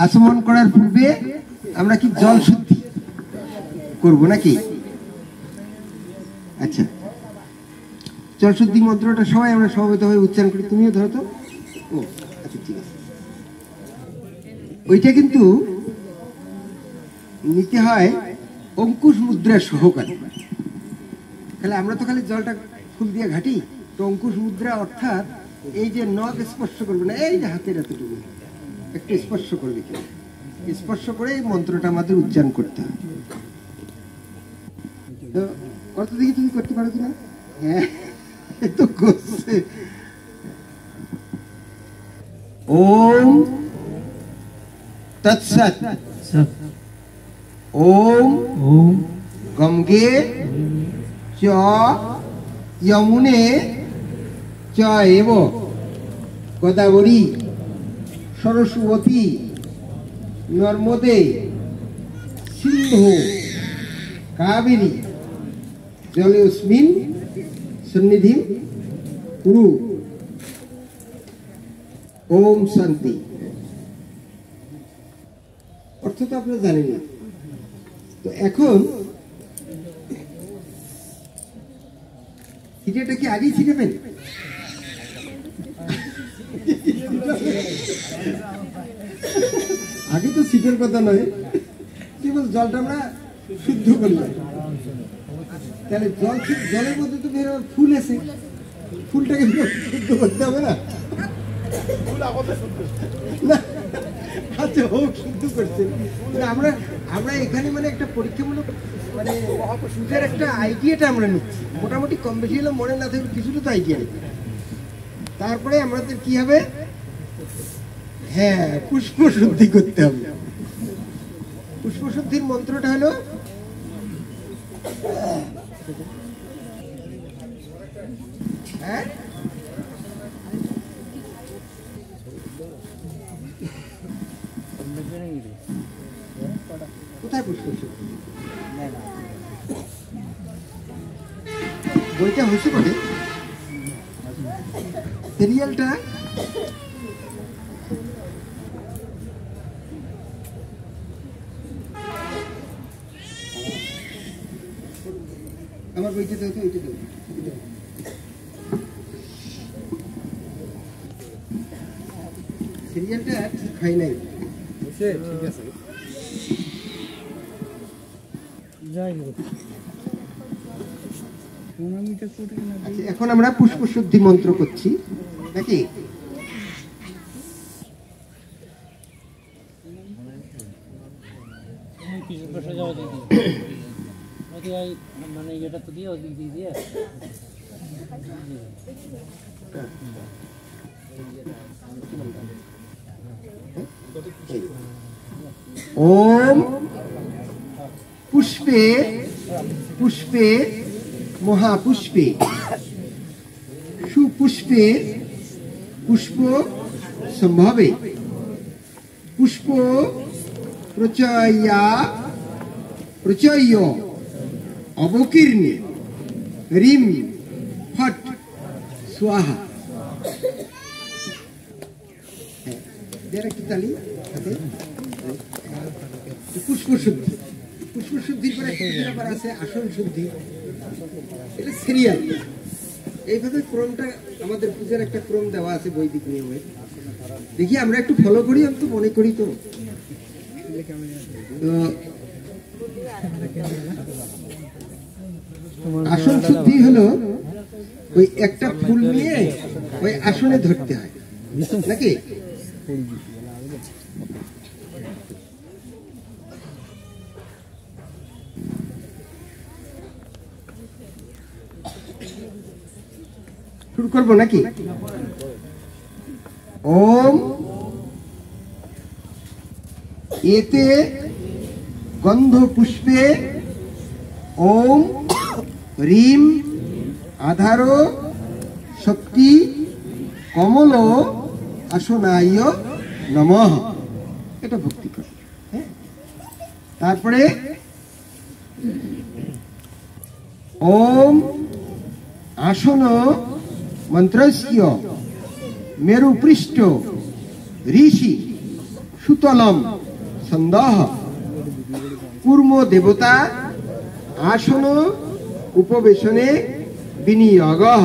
আচমন করার পূর্বে আমরা কি জল শুদ্ধি করব নাকি? আচ্ছা, জল শুদ্ধি মন্ত্রটা সবাই আমরা সমবেতভাবে উচ্চারণ করি। তুমিও ধরো তো। ও আচ্ছা, ঠিক আছে। ওইটা কিন্তু নিতে হয় অঙ্কুশ মুদ্রা সহকারে। তাহলে আমরা তো খালি জলটা ফুল দিয়ে ঘাটি, তো অঙ্কুশ মুদ্রা অর্থাৎ এই যে নখ স্পর্শ করবে না, এই যে হাতের এতটুকু একটু স্পর্শ করবে, কি স্পর্শ করে এই মন্ত্রটা আমাদের উচ্চারণ করতে হয়। তো কত দেখি তুমি করতে পারো কিনা? হ্যাঁ, তো করছে। ওম তৎসৎ। ওম গঙ্গে চ যমুনে চ এব গোদাবরী সরস্বতী নর্মদে সিন্ধু কাবেরী জলেস্মিন সন্নিধিং কুরু। ওম শান্তি। অর্থ তো আপনারা জানেন না। তো এখন ছিটেটা কি আগেই ছিটাবেন? আগে তো ছিটের কথা নয়, কেবল জলটা আমরা শুদ্ধ করলাম। তাহলে জলের মধ্যে তো ফুল এসে, ফুলটাকে শুদ্ধ করতে হবে না? আচ্ছা, হোক, শুদ্ধ করছে। আমরা এখানে মানে একটা পরীক্ষামূলক মানে সুদের একটা আইডিয়াটা আমরা নিচ্ছি। মোটামুটি কম বেশি হলে মনে না থাকবে কিছুটা তো আইডিয়া নেই। তারপরে আমাদের কি হবে? হ্যাঁ, পুষ্প শুদ্ধি করতে হবে। পুষ্প শুদ্ধির মন্ত্রটা হলো হ্যাঁ, কোথায় পুষ্প শুদ্ধি? বইটা হয়েছে বলে সিরিয়ালটা আমার বইটা দেও তো, এইটা দেও। সিরিয়ালটা ঠিক হয় নাই। ঠিক আছে, যাই হোক। এখন আমরা পুষ্প শুদ্ধি মন্ত্র করছি নাকি? ওম পুষ্পে পুষ্পে মহাপুষ্পে সুপুষ্পে পুষ্প সম্ভবে পুষ্প প্রচয় অবকীর্ণে রিম ফট স্বাহা। তালি পুষ্প শুদ্ধি। পুষ্প শুদ্ধির পরে ব্যাপার আছে আসন শুদ্ধি। এটা সিরিয়াল। এইভাবে ক্রমটা আমাদের পূজার একটা ক্রম দেওয়া আছে বৈদিক নিয়মে। দেখি আমরা একটু ফলো করি, আমি তো মনে করি। তো আসন শুদ্ধি হলো ওই একটা ফুল নিয়ে ওই আসনে ধরতে হয় নাকি? শুরু করবো নাকি? ওম এতে গন্ধ পুষ্পে ওম রিম আধার শক্তি কমল আসনায় নমঃ। এটা ভক্তি কর। তারপরে ওম আসন মন্ত্রস্য মেরু পৃষ্ঠ ঋষি সুতলম ছন্দঃ কূর্ম দেবতা আসন উপবেশনে বিনিয়োগঃ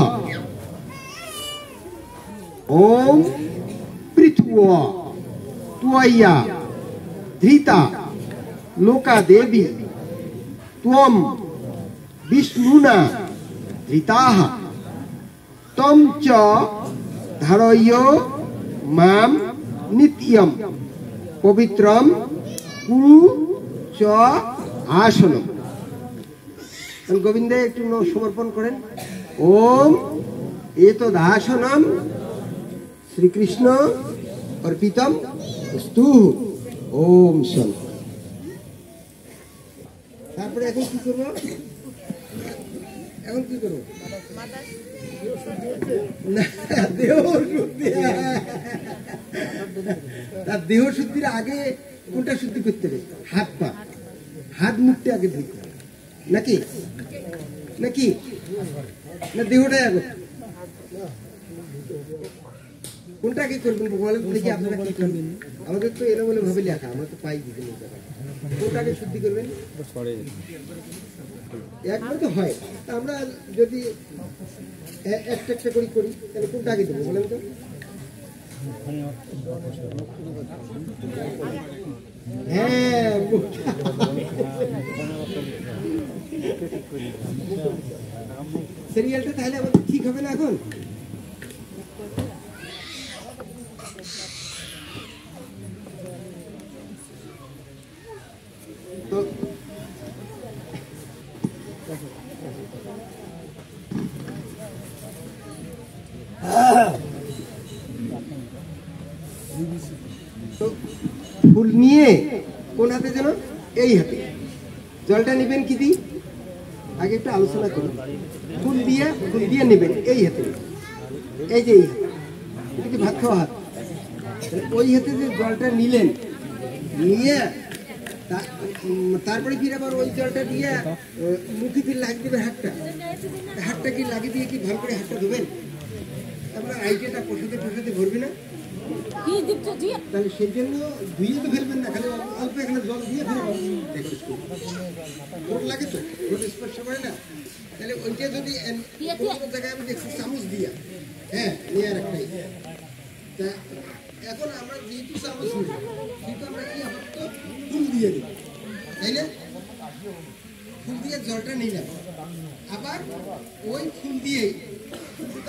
ওম পৃথুঃ ত্বয়া ধৃতা লোকা দেবী ত্বম বিষ্ণুনা ধৃতাঃ তম চ ধারয় মাম নিত্যম পবিত্রম কুরু চ আসনম। গোবিন্দে একটু সমর্পণ করেন। ওম এতদাসনম শ্রীকৃষ্ণ অর্পিতম অস্তু। ওম শান্তি। তারপরে এখন কি করবো? এখন কি করবো? দেহ শুদ্ধির আগে কোনটা শুদ্ধি করতে হবে? হাত পা, হাত মুখটা আগে ধুইতে হবে নাকি? নাকি না দেহটাই আগে? কোনটা আগে করবেন বলেন দেখি আপনারা কি করবেন? আমাদের তো এরকম ভাবে লেখা, আমরা তো পাই বিভিন্ন জায়গায়। কোনটা আগে শুদ্ধি করবেন? একবার তো হয়, আমরা যদি একটা একটা করে করি তাহলে কোনটা আগে দেবো বলেন তো? হ্যাঁ, সিরিয়ালটা তাহলে আমাদের ঠিক হবে না এখন? তো ফুল নিয়ে কোন হাতে যেন? এই হাতে। জলটা নেবেন কি দিয়ে? আগে একটু আলোচনা করুন। ফুল দিয়ে নেবেন এই হাতে, এই যে এই হাতে, এটা কি ভাত খাওয়া হাত? ওই হাতে যে জলটা নিলেন, নিয়ে তারপরে ফিরে আবার ওই জলটা দিয়ে মুখে ফিরে লাগিয়ে দেবেন হাতটা কি লাগিয়ে দিয়ে কি ভালো করে হাতটা ধোবেন? আপনার আইডিয়াটা প্রসাদে ভরবে না? তাহলে সেই জন্য ধুয়ে তো ফেলবেন না, খালি অল্প এখানে জল দিয়ে লাগে তো স্পর্শ করে না। তাহলে ওইটা যদি জায়গায় আমি দেখছি চামচ দিয়া, হ্যাঁ নেয়ার একটাই। তা এখন আমরা যেহেতু চামচ নিই কিন্তু আমরা কি আপাতত ফুল দিয়ে দিই, তাই না? ফুল দিয়ে জলটা নিলাম, আবার ওই ফুল দিয়েই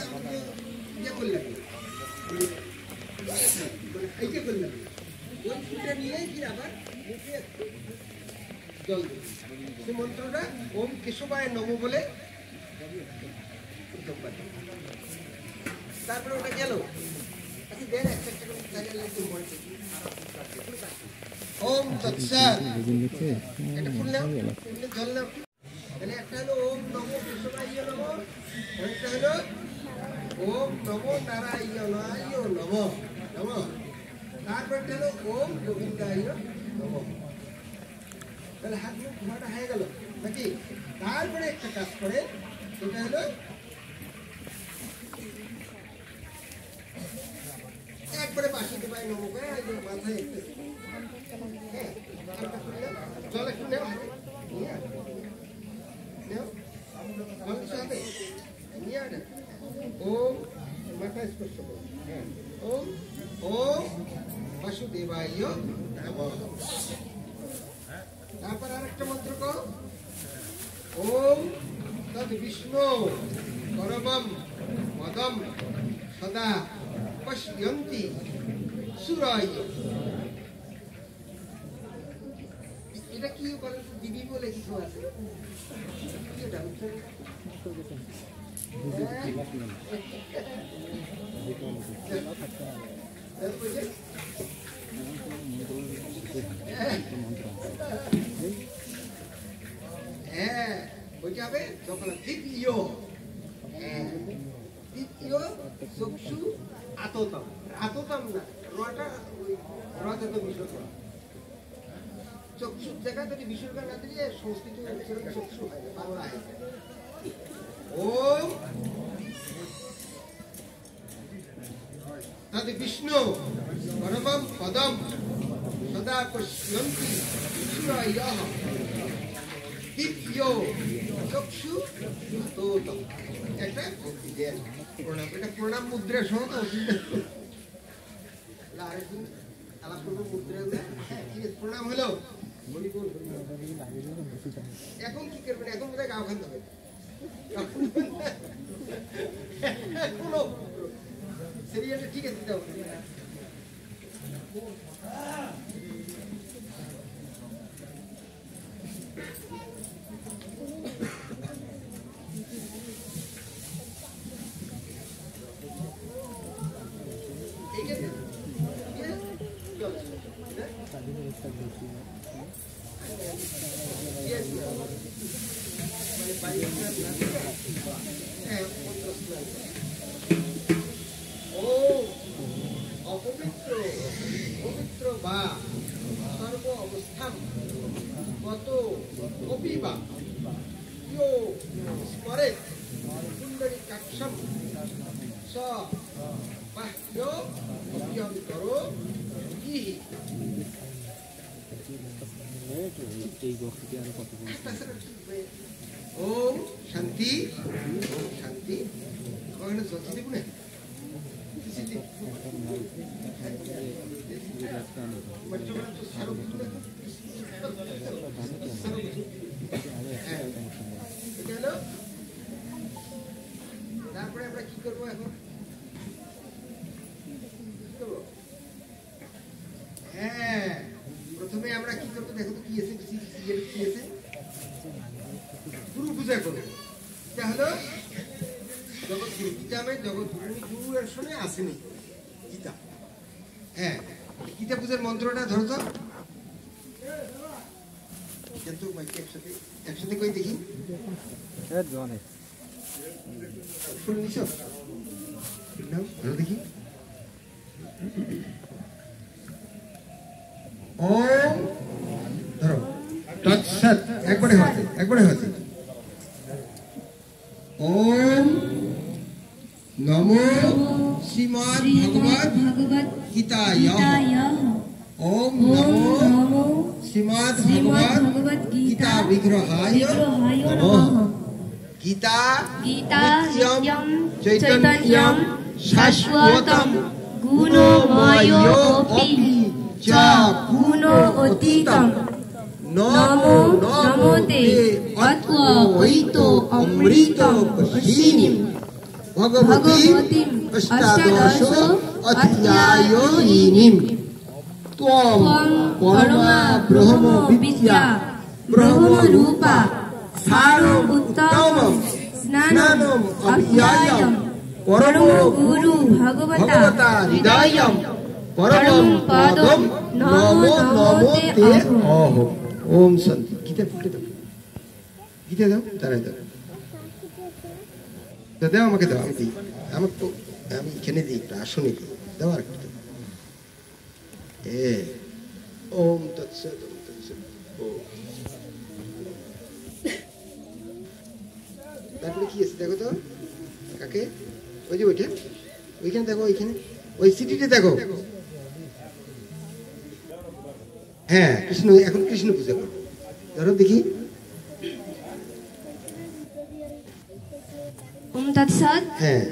আমাকে ইয়ে করলাম, এইটা করলাম, ওই ফুলটা নিয়েই কি আবার মুখে জল দিই। সে মন্ত্রটা ওম কেশবায় নমঃ বলে তারপরে ওটা গেল। আচ্ছা দেন একটা ওম তৎসৎ, এটা ফুল নাও, ফুলে জল নাও। তাহলে একটা হলো ওম নমো কেশবায় নমঃ, একটা হলো ওম নমো নারায়ণায় নমঃ নমঃ, তারপরটা হলো ওম গোবিন্দায় নমঃ। তাহলে হাত মুখ ধোয়াটা হয়ে গেল নাকি? তারপরে একটা কাজ করে, সেটা হলো একবারে বাসিতে পাই নমঃ মাথায় একটু জল একটু নেও, হাতে নিয়ে ওম মাথায় স্পর্শ করো, ওম ওম বাসুদেবায় নমঃ। তারপর আরেকটা মন্ত্র কর, ওম তৎ বিষ্ণু পরমম পদম সদা পশ্যন্তি সুরায়। এটা কি বলে? দিবি বলে কিছু আছে? হ্যাঁ ওইটা হবে যখন দ্বিতীয় চক্ষু আততম, আততম না রটা রটা তো বিসর্গ, চক্ষুর জায়গা যদি বিসর্গ না দিলে সংস্কৃত চক্ষু হয় বাংলা হয়। ওম তদ বিষ্ণু পরমম পদম সদা পশ্যন্তি সুরায়ঃ দিব্যো চক্ষু তোতম। একটা ভক্তি দেন প্রণাম, এটা প্রণাম মুদ্রা সহ তো আরেকদিন আলাপ করবো মুদ্রা। হ্যাঁ ঠিক আছে, প্রণাম হলো। এখন কি করবেন? এখন বোধহয় গাও খান হবে সিরিয়ালটা ঠিক আছে দাও। পবিত্র বা সর্ব অবস্থান কত কপিবা ইয়ো স্মরে সুন্দরী কাক্ষম স বাহ্য অভ্যন্তর কি। ওম শান্তি, ওম শান্তি। ওখানে জ্যোতি দেব না তারপরে আমরা কি করবো এখন? হ্যাঁ প্রথমে আমরা কি করবো দেখো তো কি আছে, কি আছে? গুরু পূজা করবো। এটা হলো জগৎগুরু। গীতা আমি জগৎগুরুর শুনে আসেনি গীতা। হ্যাঁ গীতা পূজার মন্ত্রটা ধরো তো, কিন্তু একসাথে একসাথে কই দেখি। ফুল নিছ ধরো দেখি। ওম ধরো তৎসৎ, একবারে হচ্ছে, একবারে হচ্ছে। ওম নমো শ্রীমদ্ ভগবৎ গীতায়। ওম নমো শ্রীমদ্ ভগবৎ গীতা বিগ্রহায় নমঃ। গীতা নিত্যম চৈতন্যম শাশ্বতম গুণময়োপি চ গুণোতীতম। নমো নমোতে অদ্বৈতো অমৃত বর্ষিণীম ভগবতীম অষ্টাদশ অধ্যায়িনীম। ত্বং পরমা ব্রহ্ম বিদ্যা ব্রহ্মরূপা সারভূতমঃ স্নানম অভ্যায়ম পরমো গুরু ভগবতা হৃদয়ম পরমং পদম নমো নমোতে অহো। ওম শান্তি। গীতা ফুটে দাও, গীতা দাও, তারাই দাও, দাও আমাকে দাও, আমি দিই। আমাকে তো আমি এখানে দিই, একটা আসনে দিই, দাও আর একটু। ওম তৎসৎ, ওম তৎসৎ। তারপরে কি আছে দেখো তো, কাকে? ওই যে ওইটা, ওইখানে দেখো, ওইখানে ওই সিটিতে দেখো। হ্যাঁ কৃষ্ণ, এখন কৃষ্ণ পূজা করবো। ধরো দেখি। ওম তৎসৎ। হ্যাঁ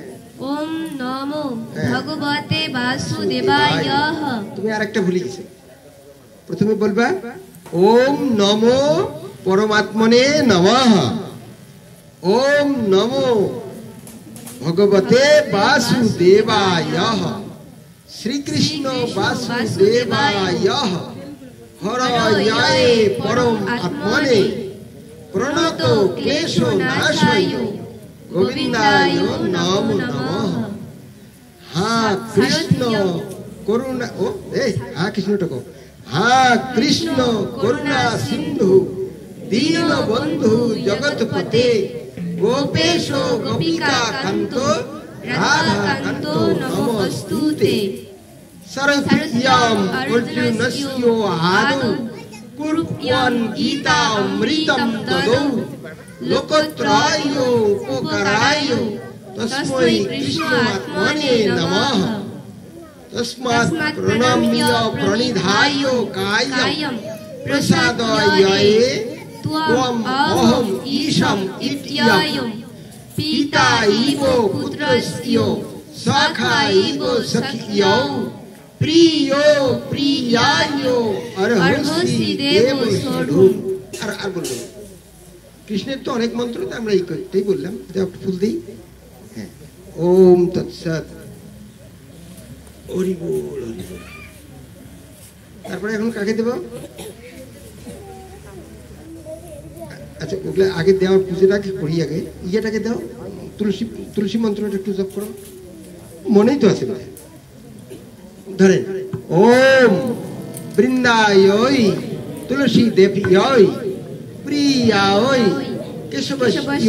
ওম নমো ভগবতে বাসুদেবায়। তুমি আরেকটা ভুলে গেছো, প্রথমে বলবা ওম নমো পরমাত্মনে নমঃ। ওম নমো ভগবতে বাসুদেবায়। শ্রীকৃষ্ণ বাসুদেবায় হরয়ে পরম আত্মনে প্রণত ক্লেশ নাশায় গোবিন্দায় নমো নমঃ। হা কৃষ্ণ করুণা, ও হা কৃষ্ণটা কো। হা কৃষ্ণ করুণা সিন্ধু দীনবন্ধু জগৎপতে গোপেশ গোপিকা কান্ত রাধাকান্ত নমস্তুতে। শরদ্যাম অর্জুনস্য আদৌ কুর্বন গীতা অমৃতম দদৌ লোকত্রয় উপকারায় তস্मै কৃষ্ণাত্মনে নমঃ। तस्मात् प्रणम्य प्रणिधाय कायं प्रसादये त्वम् अहम् ईशम् इत्ययम् पिता इव पुत्रस्य सखा इव सखियौ प्रियो प्रियायो अर्हसि देव स्वरूप। আর বলবো কৃষ্ণের তো অনেক মন্ত্র, তো আমরা এইটাই বললাম। একটা ফুল দিই। হ্যাঁ, ওম তৎসৎ, হরি বল হরি বল। তারপরে এখন কাকে দেব? আচ্ছা, ওগুলো আগে দেওয়ার পুজোটাকে করি, আগে ইয়েটাকে দাও, তুলসী তুলসী মন্ত্রটা একটু জপ করো, মনেই তো আছে। ধরেন, ওম বৃন্দায় তুলসী দেব্যয় প্রিয়ায় কেশবস্য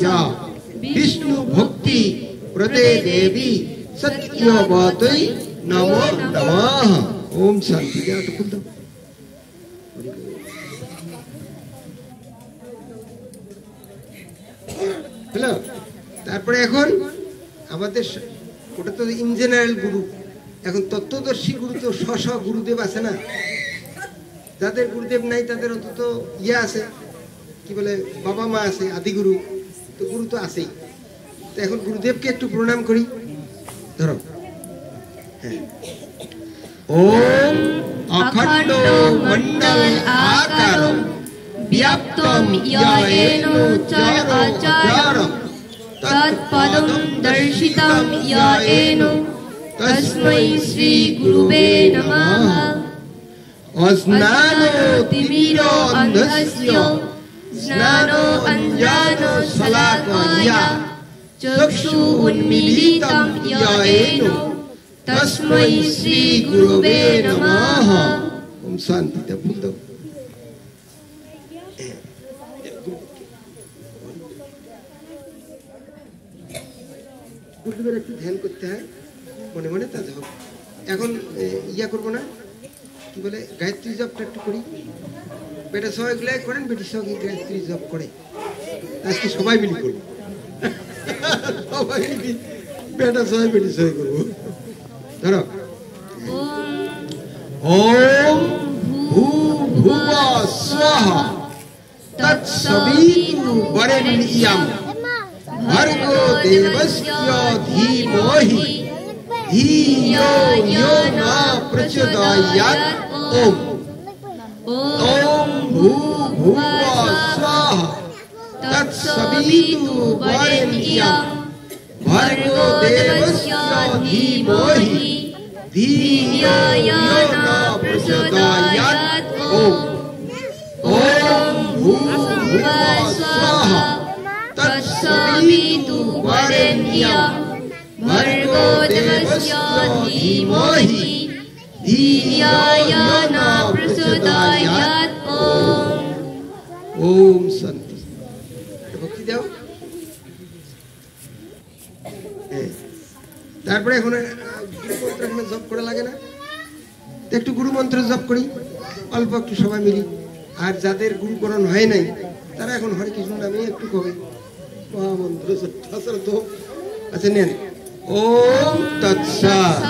চ বিষ্ণু ভক্তি প্রদে দেবী সত্যবতৈ নমো নমঃ। ওম শান্তি। একটা ফুল দাও। হ্যালো, তারপরে এখন আমাদের ওটা তো ইন জেনারেল গুরু, এখন তত্ত্বদর্শী গুরু তো স্ব গুরুদেব আছে না? যাদের গুরুদেব নাই তাদের অন্তত ইয়ে আছে, কি বলে, বাবা মা আছে, আদিগুরু। তো গুরু তো আছেই। তো এখন গুরুদেবকে একটু প্রণাম করি। ধরো, হ্যাঁ, ওম অখণ্ড মণ্ডল আকারম ব্যাপ্তম য়েন চরাচরম তৎপদম দর্শিতম য়েন তস্मै শ্রী গুরুবে নমঃ। অজ্ঞানো তিমিরো অন্ধস্য জ্ঞানো অঞ্জনো শলাকয়া চক্ষু উন্মীলিতম য়েন তস্मै শ্রী গুরুবে নমঃ। ওম শান্তি। তা ফুল দাও। গুরুদেবের একটু ধ্যান করতে হয় মনে মনে, তা হোক। এখন ইয়া করবো না, কি বলে, গায়ত্রী জপটা একটু করি। বেটা সবাই গুলাই করেন, বেটি সবাই গায়ত্রী জপ করে। আজকে সবাই মিলি করবো, সবাই মিলি, বেটা সবাই বেটি সবাই করবো। ধরো, ওম ভূর্ভুবঃ স্বঃ তৎসবিতু বরেণ্যম ভর্গো দেবস্য ধীমহি ধিয়ো यो न प्रचोदयात्। ओम ओम भूर्भुवः स्वः तत्सवितु वरेण्यं भर्गो देवस्य धीमहि धियो यो न प्रचोदयात्। ओम ओम भूर्भुवः स्वः तत्सवितु वरेण्यं भर्गो देवस्य धीमहि धियो यो न प्रचोदयात्। ओम शांति। ভক্তি দাও। তারপরে এখন গুরু মন্ত্র এখন জপ করা লাগে না? একটু গুরু মন্ত্র জপ করি অল্প একটু সবাই মিলি। আর যাদের গুরুকরণ হয় নাই তারা এখন হরে কৃষ্ণ নামে একটু কবে মহামন্ত্র তো। আচ্ছা নেন, ওম তৎসৎ।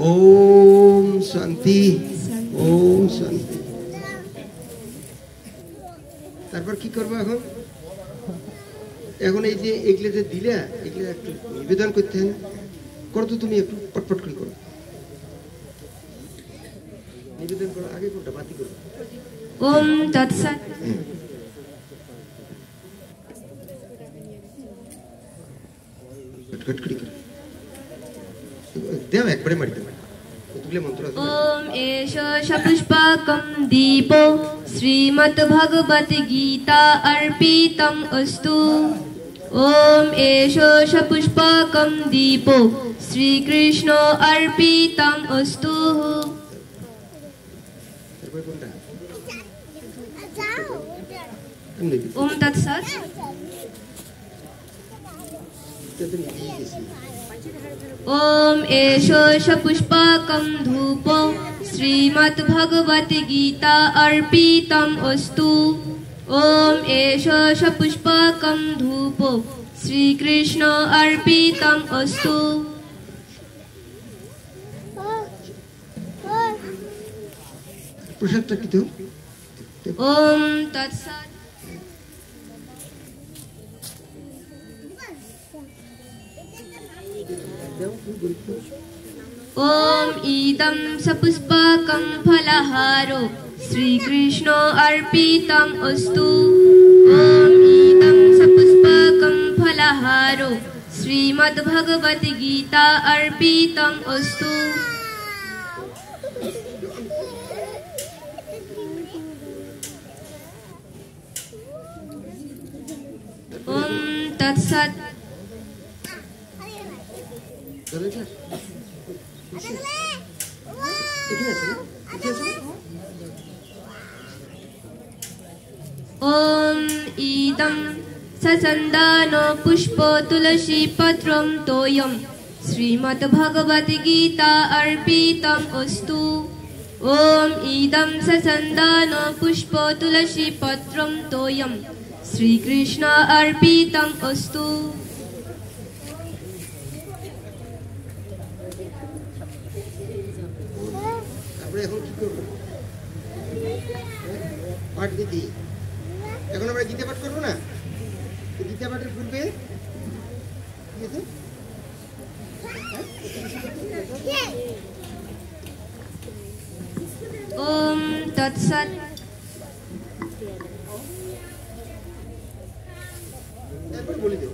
ओम शांति। ओम शांति। তারপর কি করব এখন? এখন এই যে এগুলো যে দিলে, এগুলো একটু নিবেদন করতে হয় না? করো তো, তুমি একটু পটপট করে করো, নিবেদন করো। আগে কোনটা বাতি করো? ওম তৎসৎ। কটকটি করো, দেও একবারে মারি দেও। কতগুলো মন্ত্র আছে? ওম এষ সপুষ্পকম দীপো শ্রীমদ্ভগবদ্ গীতা অর্পিতম অস্তু। ওম এষ সপুষ্পকম দীপো শ্রীকৃষ্ণ অর্পিতম অস্তু। তারপরে কোনটা? ओम तत्सत् ओम एषो पुष्पकं धूपो श्रीमद्भगवती गीता अर्पितम् अस्तु। ओम एषो पुष्पकं धूपो श्रीकृष्ण अर्पितम् अस्तु। प्रसादটা কি তো ओम तत्सत् ओम इदं सपुष्पकं फलहारो श्रीकृष्ण अर्पितम् अस्तु। ओम इदं सपुष्पकं फलहारो श्रीमद्भगवती गीता अर्पितम् अस्तु। ओम तत्सत् ओम इदं सचन्दनो पुष्पो तुलसी पत्रं तोयं श्रीमद्भगवती गीता अर्पितम् अस्तु। ओम इदं सचन्दनो पुष्पो तुलसी पत्रं तोयं श्रीकृष्ण अर्पितम् अस्तु। এখন কি করব পাঠ দিতে এখন আমরা গীতা পাঠ করব না গীতা পাঠের পূর্বে কি আছে ओम तत्सत् একবার বলে দাও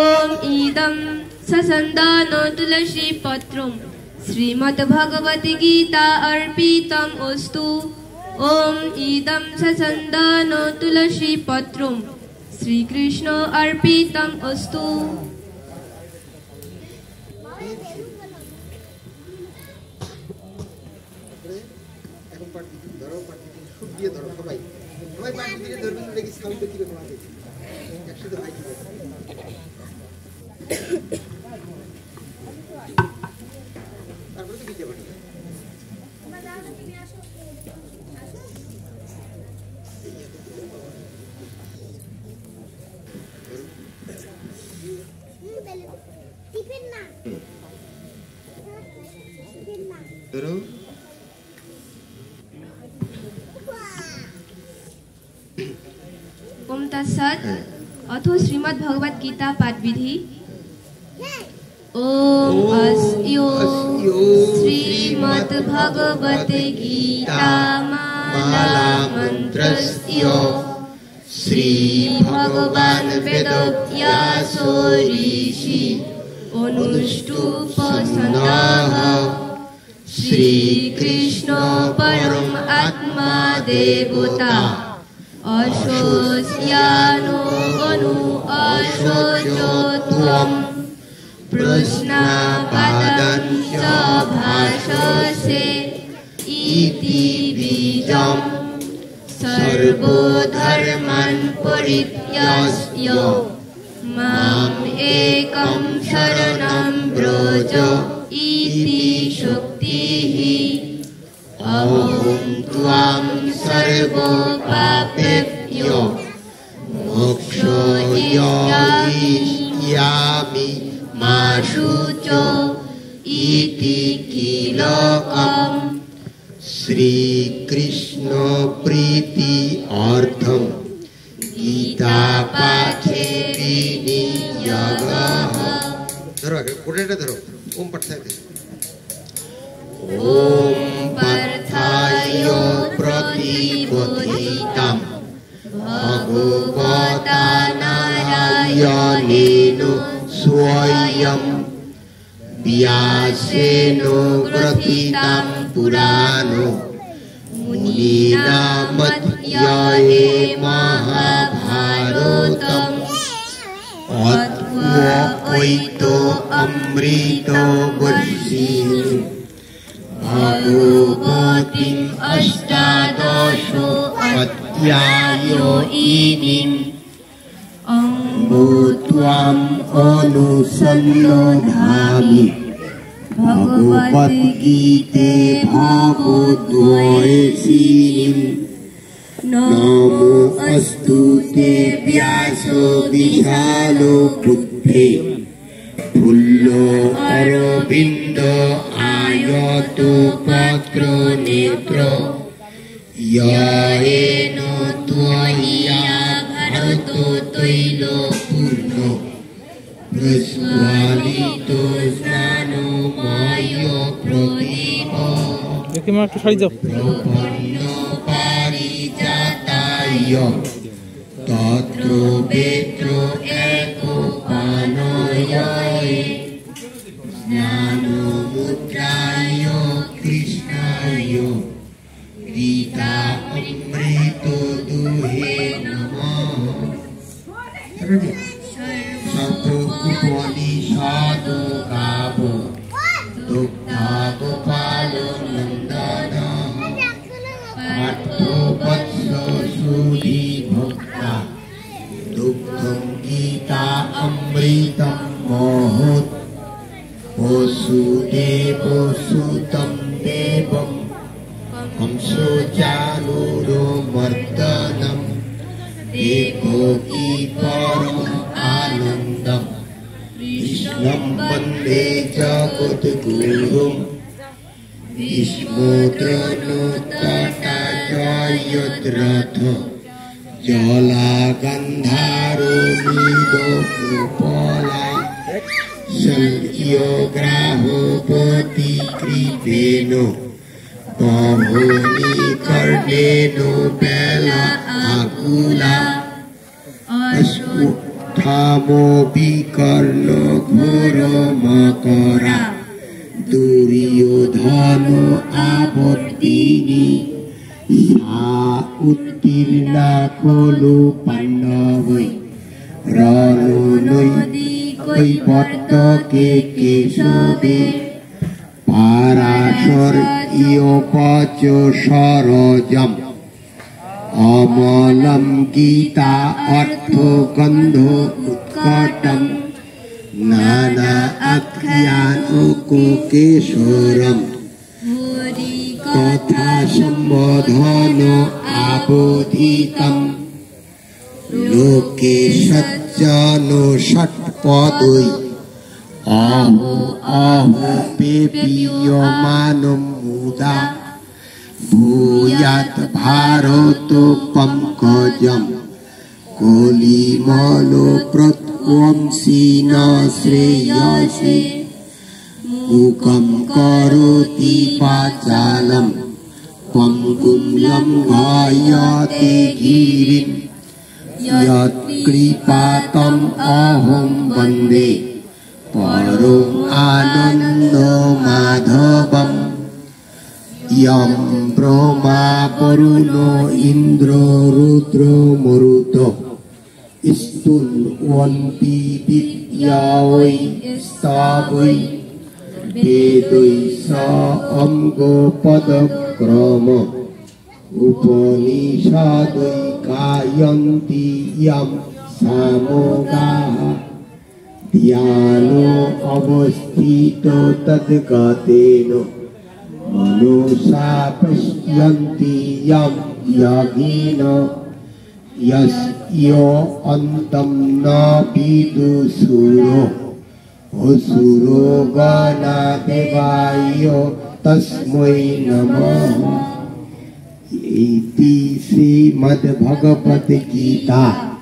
ओम इदं सचन्दनो तुलसी पत्रं श्रीमद्भगवती गीता अर्पितम् अस्तु। ओम इदं सचन्दनो तुलसी पत्रं श्रीकृष्ण अर्पितम् अस्तु। এখন পাঠ দিতে ধরো পাঠ দিতে সুর দিয়ে ধরো সবাই সবাই পাঠ দিতে ধরবেন দেখি সাউন্ড কি রকম আছে একসাথে ভাই কি তারপরে তো গীতা পাঠ ধরো ओम तत्सत् अथो श्रीमद्भगवत गीता पाठ विधि। ओम अस्यो श्रीमद्भगवते गीता माला मंत्रस्य श्री भगवान वेदव्यासो ऋषि अनुष्टुपसन्नः श्री कृष्ण परम आत्मा देवता अशोस्यानो गनु अशोचत्वम् प्रश्नापादं च भाषसे इति बीजम् सर्वधर्मान् परित्यज्य माम् एकं शरणं व्रज इति शक्तिः अहं त्वां सर्वपापेभ्यो मोक्षयिष्यामि मा शुच इति किलकम् श्रीकृष्ण प्रीति अर्थम गीता पाठे विनियोगः धरो आगे कोटेटा धरो ओम पठते ओम पार्थाय प्रतिबोधितं भगवता नारायणेन स्वयं व्यासेन ग्रथितं पुराणो मुनिना मध्ये महाभारतम् अद्वैतो अमृतो वर्षिणि भगवतीम् अष्टादशो yayo inim Bhutvam anusannodhami Bhagavad Gita bhagavadvayasinim Namo astute vyaso vishalo buddhe Pullo aravindo ayato patro netro Yaeno tvaya bharato toilo purno Prasvalito snano mayo prohibo দেখি মা একটু সাইড যাও Propanno parijatayo Tatro betro eko panoyae Jnano mudrayo Krishnayo Gita amrito duhe namo Sato upanishado gavo Dukha gopalo nandana Patto vatso sudhi bhakta Dukkham gita amritam mohot Vasudevo sutam devam Kamso januro mardanam Devoki param anandam Krishnam vande jagat gurum Vishmodrano tata jayadratha Jala gandharo mido kupala Salyo graho pati kripeno Bahuni karneno bela akula Asmuthamo bikarno ghoro makara Duryodhano abordini Sa uttirna kholu pandavai Ranonoi koi pattake kesade Parashar iyopacho sarojam Amalam gita artho gandho utkatam Nana akhyano kesharam Katha sambodhano abodhitam Loke sajjano shatpadoi Aho aho pepiyomanam muda Bhuyat bharato pankajam Kolimalo pratvamsina shreyasi Mukam karoti pachalam Pangum lam ghayate girim Yat kripatam aham vande Param anando madhavam Yam brahma paruno indro rudro maruto Istun vanti vidyavai stavai Vedai sa amgo padakrama Upanishadai kayanti yam samogaha Dhyano avasthito tadgateno Manusa pashyanti yam yagina Yasyo antam na vidu suro Asuro gana devayo tasmai namaha Iti Srimad Bhagavad Gita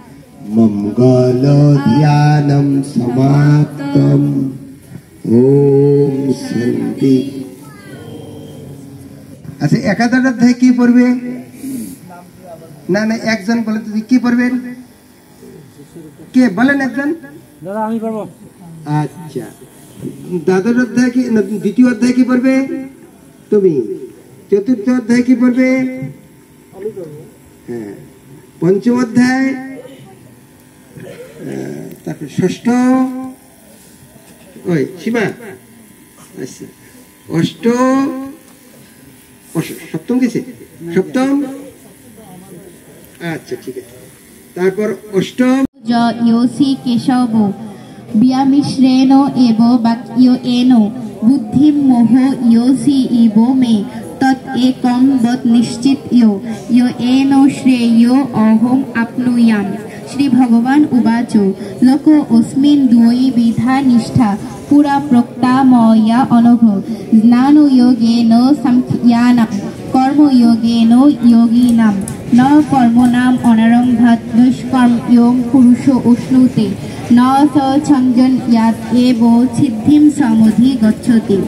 Mangala Dhyanam Samaptam Om Shanti আচ্ছা 11 অধ্যায় কি পড়বে না না একজন বলে তো কি পড়বেন কে বলেন একজন দাদা আমি পারবো আচ্ছা দ্বাদশ অধ্যায় কি না দ্বিতীয় অধ্যায় কি পড়বে তুমি চতুর্থ অধ্যায় কি পড়বে আমি পড়ব হ্যাঁ পঞ্চম অধ্যায় তারপর ষষ্ঠ ওই সীমা আচ্ছা অষ্ট সপ্তম গেছে সপ্তম আচ্ছা ঠিক আছে। তারপর অষ্টম योसी केशवो व्यामिश्रेण एव वाक्येन बुद्धिं मोह योसी इवो मे तत् एकं वद निश्चित्यो यो एन श्रेयो अहम् आप्नुयाम्। श्री भगवान उवाच लोको अस्मिन् द्वैविधा निष्ठा पुरा प्रोक्ता मया अनघ ज्ञानयोगेन सांख्यानां कर्मयोगेन योगिनां न कर्मणाम् अनारम्भात् दुष्कर्मयों पुरुषो उष्णुते न स छञ्जन्यात् एव सिद्धिं समुधिगच्छति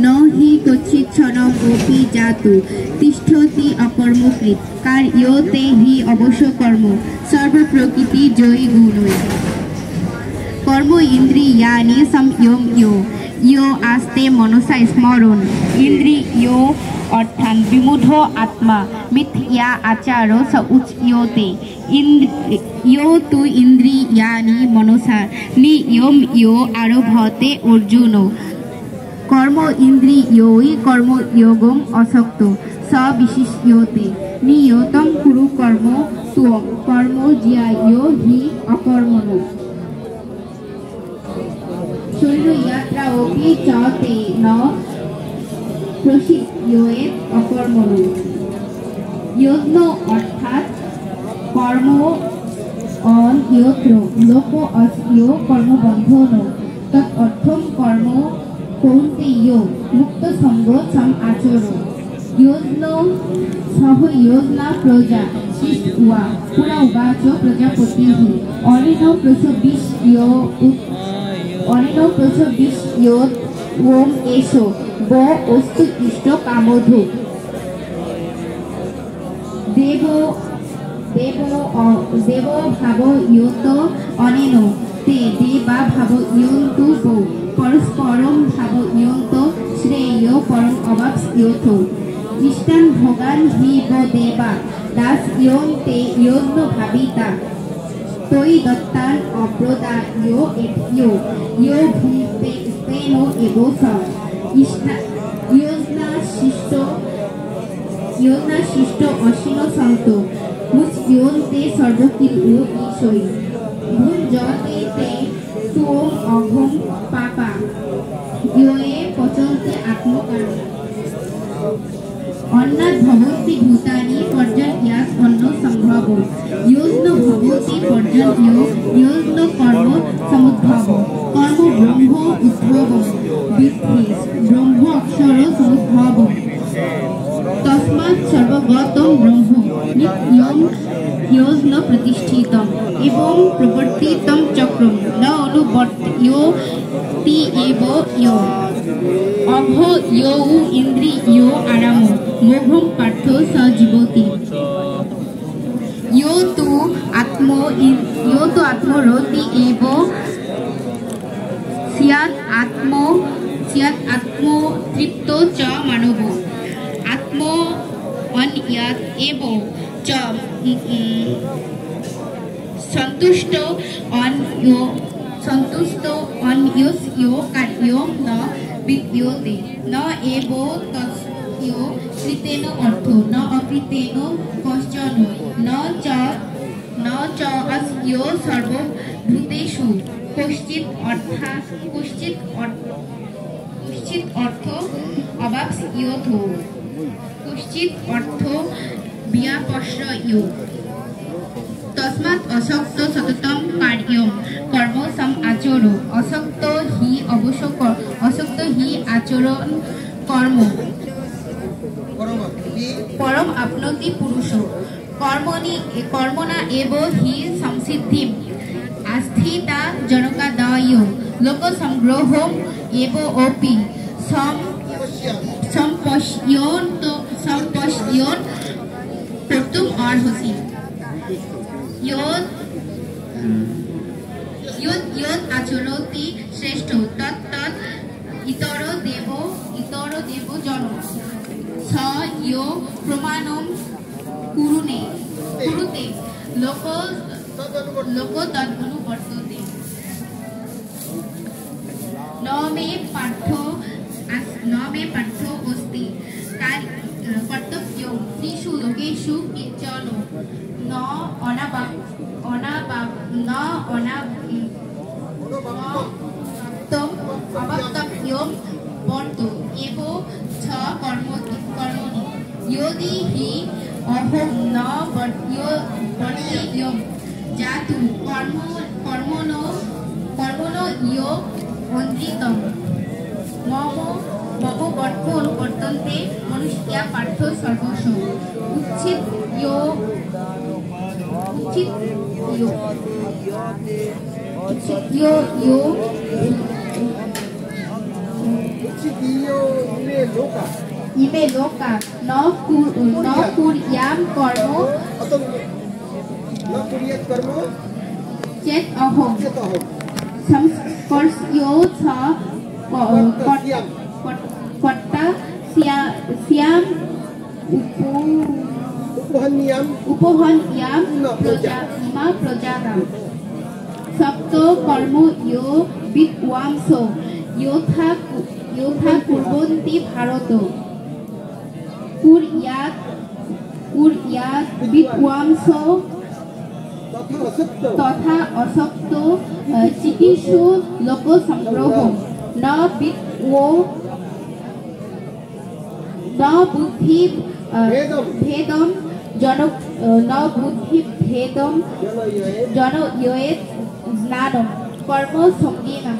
न हि क्वचित् क्षणमपि जातु तिष्ठति अकर्मकृत् कार्यते हि अवश्यकर्म सर्वप्रकृतिजयी गुणै कर्म इन्द्रियाणि संयम्य यो आस्ते मनसा स्मरण इन्द्रियो अर्थात् विमूढ आत्मा मिथ्या आचारो स उच्यते यो तु इन्द्रियाणि मनसा नियम्यो आरभते अर्जुन कर्म इन्द्रियोहि कर्मयोगम् असक्तो स विशिष्यते नियतं कुरु कर्म त्वं कर्म ज्यायो हि अकर्मणो शरीरयात्रापि च ते न प्रसिद्ध्येत् अकर्मणो यज्ञ अर्थात् कर्म अन्यत्र लोक अस्य कर्मबन्धनो तत् अर्थं कर्म कौन्तेय मुक्त संग सम आचरो यज्ञ सह यज्ञ प्रजा शिष्वा पुरा उवाच प्रजापतिः अनेन प्रसविष्योत् ओम एषो व अस्तु इष्ट कामधु देवो भावयत अनेन ते देवा भावयन्तु वो परस्परं भावयन्त श्रेय परम अवाप्स्यथ इष्टान् भोगान् हि वो देवा दास्यन्ते यज्ञ भाविता तोयि दत्तान् अप्रदायो एभ्यो यो भुङ्क्ते स्तेन एव स यज्ञाशिष्ट अशिनो सन्तो मुच्यन्ते सर्वकिल्यो ईशै भुञ्जते ते त्वम् अघं पापा योए पचन्ते आत्मकार्य अन्नात् भवन्ति भूतानि पर्जन्यात् अन्न संभव यज्ञ भवति पर्जन्यो यज्ञ कर्म समुद्भव कर्म ब्रह्म उद्भवं विद्धि ब्रह्म अक्षर समुद्भवम् तस्मात् सर्वगतं ब्रह्म नित्यं यज्ञ प्रतिष्ठितम् एवं प्रवर्तितं चक्रं न अनुवर्तयति एव यो अभ यो इन्द्रियो आराम मोघं पार्थ स जीवति यो तु आत्मरति एव स्यात् आत्मतृप्तो च मानवो आत्मन्यात् एव च सन्तुष्टो अन्यस्य कार्यं न विद्यते न एव तस्य कृतेन अर्थो न अकृतेन कश्चन न च अस्य सर्वभूतेषु कश्चित् अर्थो अवाप्स्यथो कश्चित् अर्थो व्यापश्रयो तस्मात् असक्त सततं कार्यं कर्म सम आचरो असक्त हि आचरण कर्म परम आपनोति पुरुषो कर्मणा एव हि संसिद्धिम् आस्थिता जनकादय लोकसंग्रहम् एव अपि सम्पश्यन् कर्तुम् अर्हसि यत् आचरति श्रेष्ठ तत् इतरो देवो जनो स यो प्रमाणं कुरुते लोको तदनुवर्तते न मे पार्थो अस्ति कर्तव्यो त्रिषु लोकेषु केचन ন অনাবাব অনাবাব ন অনাবাপ্তম অবাপ্তব্যম বর্ত এব ছ কর্মণি ইয়োদি হি অহম ন বর্তেয়ম জাতু কর্মণো ইয়ো অন্দ্রিতম মম বর্তন্তে মনুষ্যা পার্থ সর্বস্ব উচ্ছিদ ইয়ো ইমে লোকা ন কুর্যাম কর্ম চেত অহম সংস্পর্শিও ছ কর্তা স্যাম উপহন্যাম প্রজানাম সপ্ত কর্ম ইয়ো বিদ্বাংস যথা কুর্বন্তি ভারত কুর্যাৎ বিদ্বাংস তথা অসক্ত চিকিৎসু লোকসংগ্রহ ন বুদ্ধি ভেদম জনয়েত জ্ঞানম কর্ম সঙ্গীনা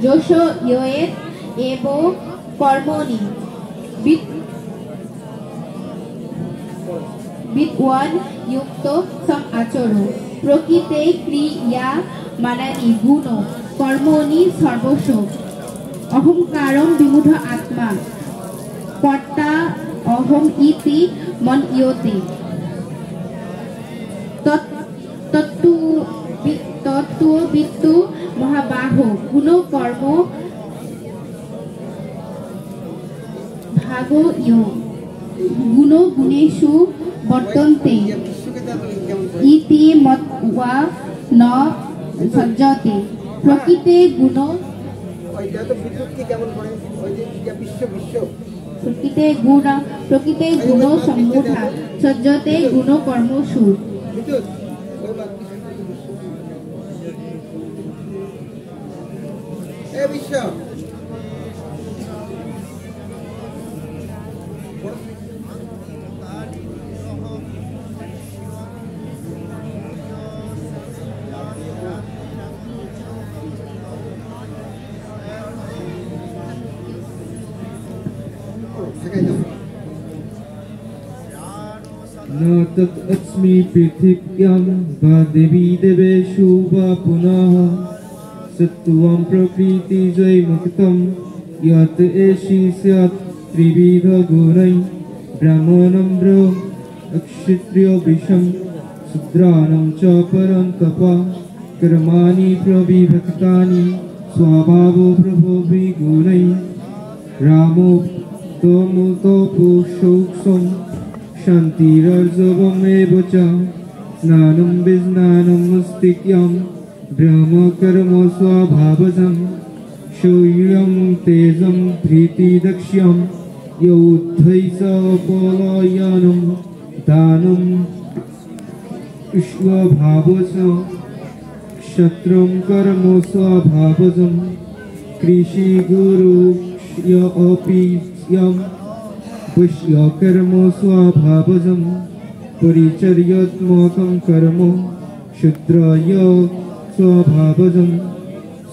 যোষ ইয়েত এব কর্মণি বিদ্বান যুক্ত সম আচরো প্রকৃতে ক্রিয়া মানানি গুণ কর্মণি সর্বস্ব অহংকারম বিমূঢ় আত্মা কর্তা অহম ইতি মন্যতে তত্ত্ববিত্তু মহাবাহো গুণ কর্ম ভাগো ইয়ো গুণ গুণেষু বর্তন্তে ইতি মত্ত্বা ন সজ্জতে প্রকৃতে গুণ প্রকৃতে গুণ সম্মূঢ়া সজ্জতে গুণ কর্মসু न तत् अस्मि पृथिव्यां वा देवी देवेषु वा पुनः सत्त्वं प्रकृतिजैमुक्तं यत् एषि स्यात् त्रिविधगुणैः ब्राह्मणं अक्षत्रियविषं शूद्राणां च परन्तप कर्माणि प्रविभक्तानि स्वभावो प्रभुभिगुणैः रामो तमोतपुषोक्षं शान्तिरर्जवमेव च स्नानं विज्ञानमस्तिक्यं ब्रह्मकर्म स्वभावजं शौर्यं तेजं धृतिदक्ष्यं यौद्धैषपलायनं दानं स्वभावज क्षत्रं कर्म स्वभावजं कृषिगुरुक्ष्य अपि यं पुष्यकर्म स्वभावजं परिचर्यात्मकं कर्म शूद्राय स्वभावजं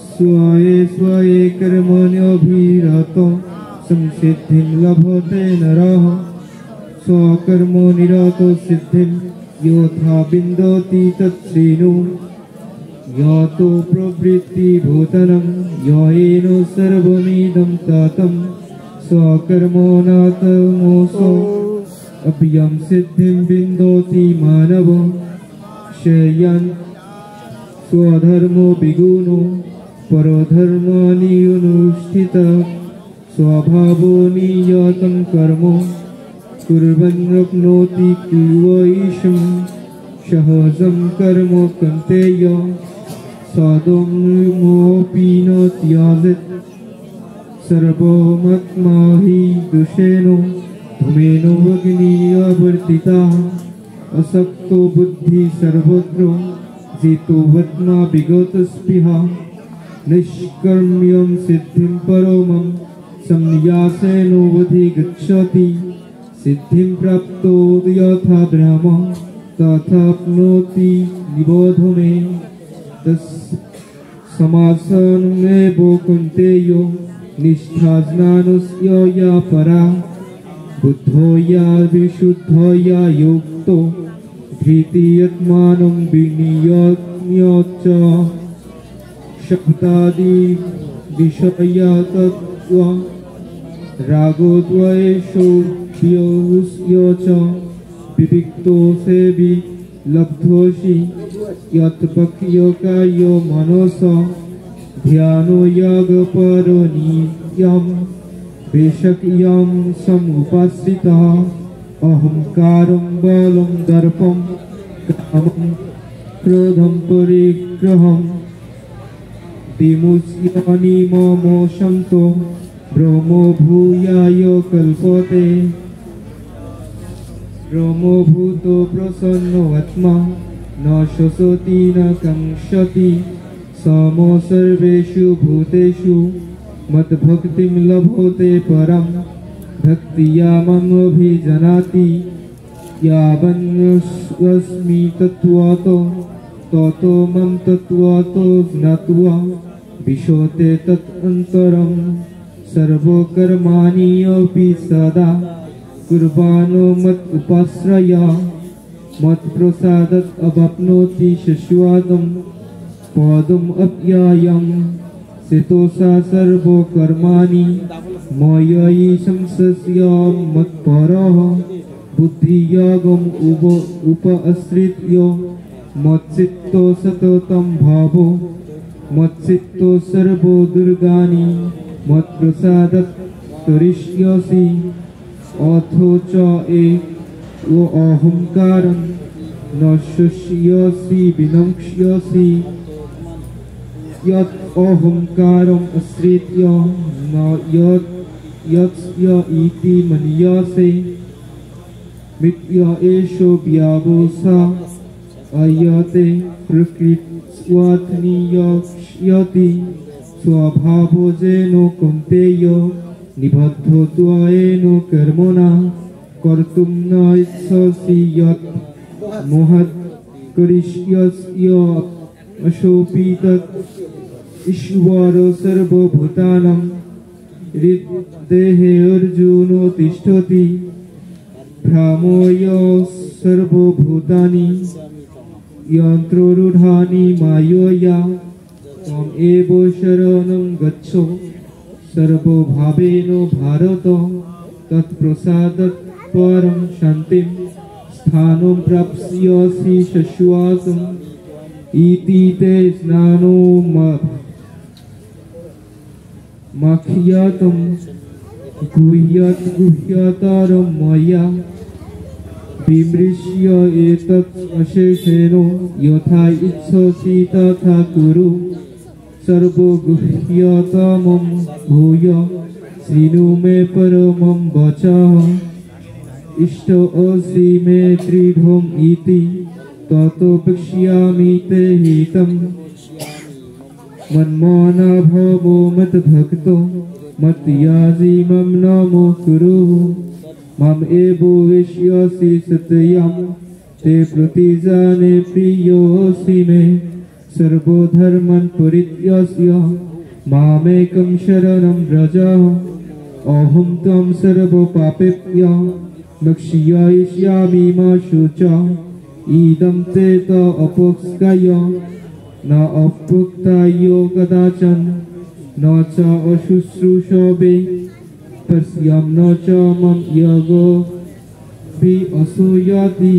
स्वये स्वये कर्मण्यभिरतो संसिद्धिं लभते नरः स्वकर्मनिरतो सिद्धिं यथा विन्दति तच्छृणु यतो प्रवृत्तिभूतनं येन सर्वमिदं ततं स्वकर्मोऽनतमोऽसौ अभ्यं सिद्धिं विन्दति मानवो शयन् स्वधर्मो विगुणो परधर्माणि अनुष्ठित स्वभावो नियतं कर्म कुर्वन्नप्नोति क्लीवैषं सहजं कर्म कन्तेय सदमोऽपि न त्यजेत् सर्वमात्मा हि दुषेण धूमेनो अग्निवर्तिता असक्तो बुद्धि सर्वत्र जितो वत्मा विगत स्पृहा निष्कर्म्यं सिद्धिं परमं संन्यासेनोऽधिगच्छति सिद्धिं प्राप्तो यथा ब्रह्म तथाप्नोति निबोध मे समासमेव कौन्तेयो निष्ठा ज्ञानस्य या परा बुद्धो या विशुद्धो या युक्तो धृतियत्मानं विनियम्य च शब्दादि विषया तत्त्व रागोद्वेषो व्योस्य च विविक्तो सेवि लब्धोषि यत्पक्योकायो मनस ध्यानो यागपरनियं वेशक्यं समुपाश्रितः अहंकारं बलं दर्पं कामं क्रोधं परिग्रहं विमुच्यनि मम शन्तो ब्रह्मो भूयाय कल्पते ब्रह्मो भूतो प्रसन्नो आत्मा न शोचति न काङ्क्षति सम सर्वेषु भूतेषु मद्भक्तिं लभते परं भक्तिया मामभिजानाति यावन्नस्मि तत्त्वतो ततो मां तत्त्वतो ज्ञात्वा विशोते तदन्तरं सर्वकर्माणि अपि सदा कुर्वाणो मत् उपाश्रय मत्प्रसादात् अवाप्नोति शाश्वतं पदम् अव्ययम् सितोषा सर्वकर्माणि मयि संसस्य मत्परः बुद्धियोगम् उपआश्रित्य मच्चित्तो सततं भावो मच्चित्तो सर्वदुर्गाणि मत्प्रसादात् तरिष्यसि अथो च अहंकारं न शुष्यसि विनक्ष्यसि यत् अहंकारम् आश्रित्य न यस्य इति मन्यसे मिथ्या एषो व्यावसा अयते प्रकृतिस्वात्नियक्ष्यति स्वभावजेनो कौन्तेय निबद्धो त्वेन कर्मणा कर्तुं न इच्छसि यत् मोहात् करिष्यस्य अशोऽपि तत् ईश्वर सर्वभूतानां हृद्देहे अर्जुनो तिष्ठति भ्रामय सर्वभूतानि यन्त्रोरूढानि मायया त्वम् एव शरणं गच्छ सर्वभावेन भारत तत्प्रसादात् परं शान्तिं स्थानं प्राप्स्यसि शाश्वतम् इति ते स्नानो मह्यतं गुह्यतरं मया विमृश्य एतत् अशेषेण यथा इच्छसि तथा कुरु सर्वगुह्यतमं भूय शृणु मे परमं वचः इष्टोऽसि मे दृढम् इति ततो वक्ष्यामि ते हितम् मन्मना भव मद्भक्तो मत्याजी मम नमो कुरु मम एव वेश्यसि सत्यं ते प्रतिजाने प्रियोऽसि मे सर्वधर्मान् परित्यज्य मामेकं शरणं व्रज अहं त्वं सर्वपापेभ्यः मोक्षयिष्यामि मा शुच इदं ते अपोक्ष्य न अपुक्ताय कदाचन न च अशुश्रूषवे पश्यं न च मम यगोऽपि असूयति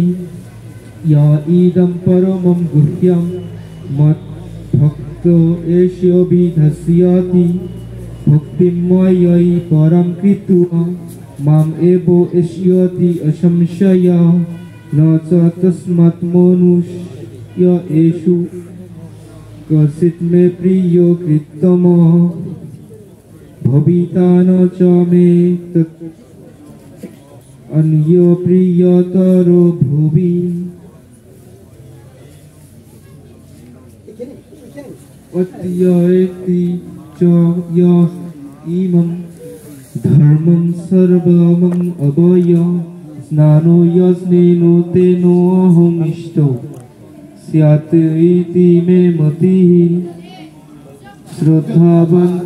य इदं परमं गुह्यं मद्भक्तो एष्यो विधस्यति भक्तिं मयि परं कृत्वा माम् एव एष्यति असंशयः न च तस्मात् मनुष्य एषु कश्चित् मे प्रियो कृत्तमः भविता न च मे अन्यो प्रियतरो भुवि अत्येति च यः इमं धर्मं सर्वमं अवय स्नानो यस्नेनो तेनोऽहमिष्टो स्यात् इति मे मतिः श्रद्धावान्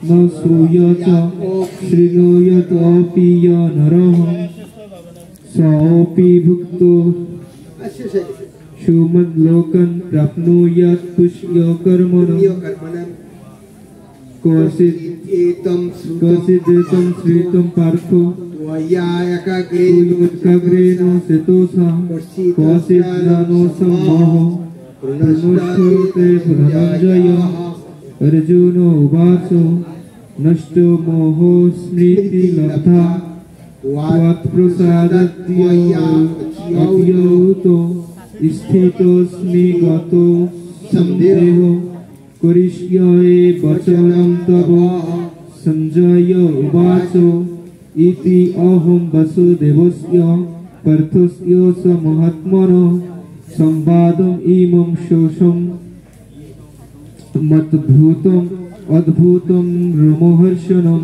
न श्रूयत शृणुयात् अपि य नरः सोऽपि भुक्तो सुमद्लोकं प्राप्नुयात् पुष्यकर्मणः क्वचिदेतं श्रुतं पार्थो एकाग्रेण चेतसा क्वचिज्ञानो सम्मोह प्रणश्यते धनञ्जयः अर्जुन उवाच नष्टो मोहो स्मृति लब्धा त्वत्प्रसादाद्यौतो स्थितोऽस्मि गतो सन्देहो करिष्ये वचनं तव सञ्जय उवाच इति अहं वसुदेवस्य पार्थस्य स महात्मनः संवादम् इमं शोषं मद्भूतम् अद्भुतं रोमहर्षणं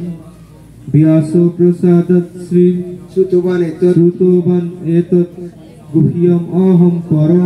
व्यासो प्रसादात् श्री श्रुतवान् एतत् गुह्यम् अहं परम्